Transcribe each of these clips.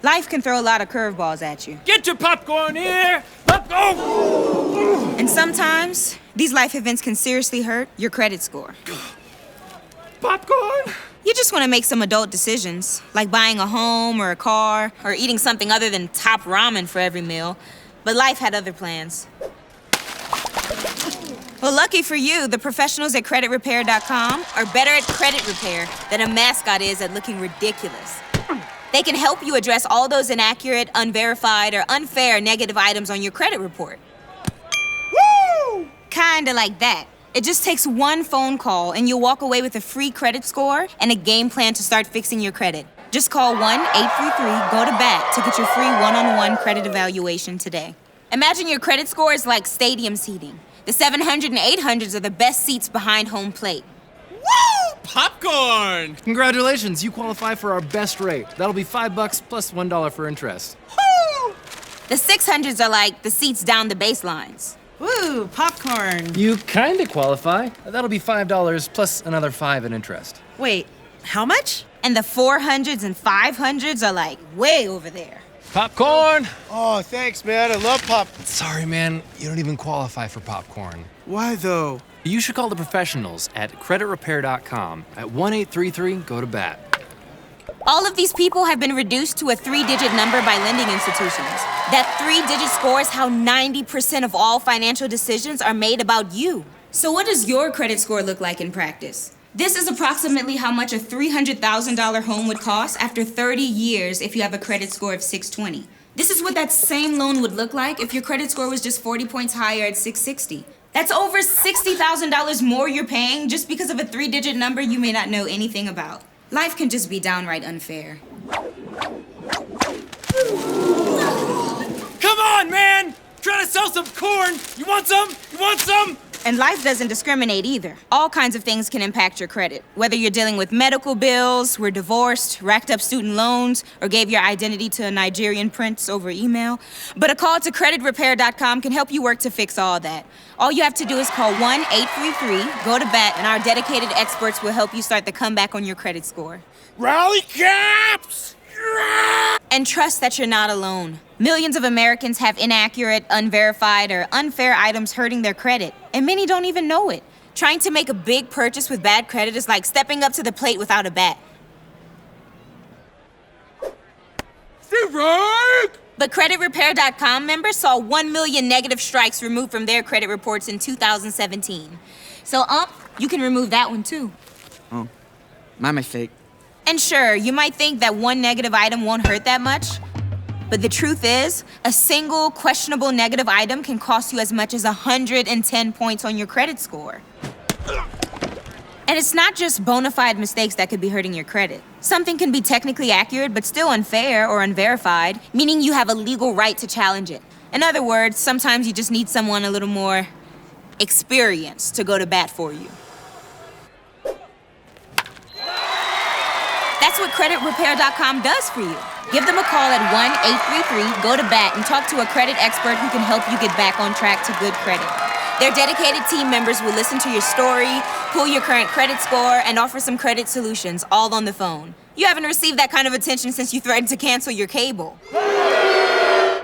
Life can throw a lot of curveballs at you. Get your popcorn here! And sometimes, these life events can seriously hurt your credit score. Popcorn? You just want to make some adult decisions, like buying a home or a car, or eating something other than top ramen for every meal. But life had other plans. Well, lucky for you, the professionals at CreditRepair.com are better at credit repair than a mascot is at looking ridiculous. They can help you address all those inaccurate, unverified, or unfair negative items on your credit report. Woo! Kinda like that. It just takes one phone call and you'll walk away with a free credit score and a game plan to start fixing your credit. Just call 1-833-GO-TO-BAT to get your free one-on-one credit evaluation today. Imagine your credit score is like stadium seating. The 700 and 800s are the best seats behind home plate. Woo! Popcorn! Congratulations, you qualify for our best rate. That'll be $5 plus $1 for interest. Woo! The 600s are like the seats down the baselines. Woo, popcorn. You kinda qualify. That'll be $5 plus another $5 in interest. Wait, how much? And the 400s and 500s are like way over there. Popcorn! Oh, thanks, man. I love pop. Sorry, man, you don't even qualify for popcorn. Why, though? You should call the professionals at CreditRepair.com at 1-833-GO-TO-BAT. All of these people have been reduced to a 3-digit number by lending institutions. That 3-digit score is how 90% of all financial decisions are made about you. So what does your credit score look like in practice? This is approximately how much a $300,000 home would cost after 30 years if you have a credit score of 620. This is what that same loan would look like if your credit score was just 40 points higher at 660. That's over $60,000 more you're paying just because of a 3-digit number you may not know anything about. Life can just be downright unfair. Come on, man! Trying to sell some corn! You want some? You want some? And life doesn't discriminate either. All kinds of things can impact your credit. Whether you're dealing with medical bills, were divorced, racked up student loans, or gave your identity to a Nigerian prince over email. But a call to CreditRepair.com can help you work to fix all that. All you have to do is call 1-833-GO-TO-BAT, and our dedicated experts will help you start the comeback on your credit score. Rally caps! And trust that you're not alone. Millions of Americans have inaccurate, unverified, or unfair items hurting their credit, and many don't even know it. Trying to make a big purchase with bad credit is like stepping up to the plate without a bat. But CreditRepair.com members saw 1 million negative strikes removed from their credit reports in 2017. So, you can remove that one too. Oh, my mistake. And sure, you might think that one negative item won't hurt that much, but the truth is, a single questionable negative item can cost you as much as 110 points on your credit score. And it's not just bona fide mistakes that could be hurting your credit. Something can be technically accurate but still unfair or unverified, meaning you have a legal right to challenge it. In other words, sometimes you just need someone a little more experienced to go to bat for you. That's what CreditRepair.com does for you. Give them a call at 1-833-GO-TO-BAT and talk to a credit expert who can help you get back on track to good credit. Their dedicated team members will listen to your story, pull your current credit score, and offer some credit solutions, all on the phone. You haven't received that kind of attention since you threatened to cancel your cable.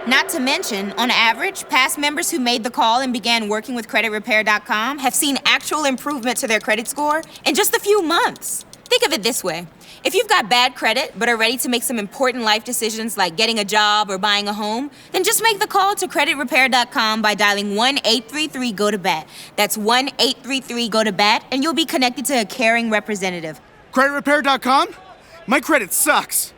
Not to mention, on average, past members who made the call and began working with CreditRepair.com have seen actual improvement to their credit score in just a few months. Think of it this way. If you've got bad credit but are ready to make some important life decisions like getting a job or buying a home, then just make the call to CreditRepair.com by dialing 1-833-GO-TO-BAT. That's 1-833-GO-TO-BAT, and you'll be connected to a caring representative. CreditRepair.com? My credit sucks.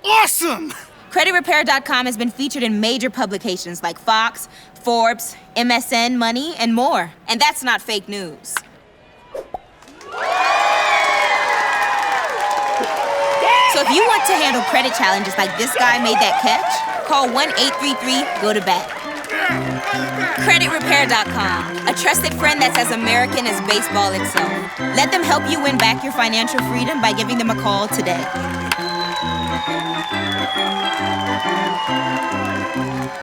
Awesome! CreditRepair.com has been featured in major publications like Fox, Forbes, MSN Money, and more. And that's not fake news. So if you want to handle credit challenges like this guy made that catch, call 1-833-GO-TO-BAT. CreditRepair.com, a trusted friend that's as American as baseball itself. Let them help you win back your financial freedom by giving them a call today.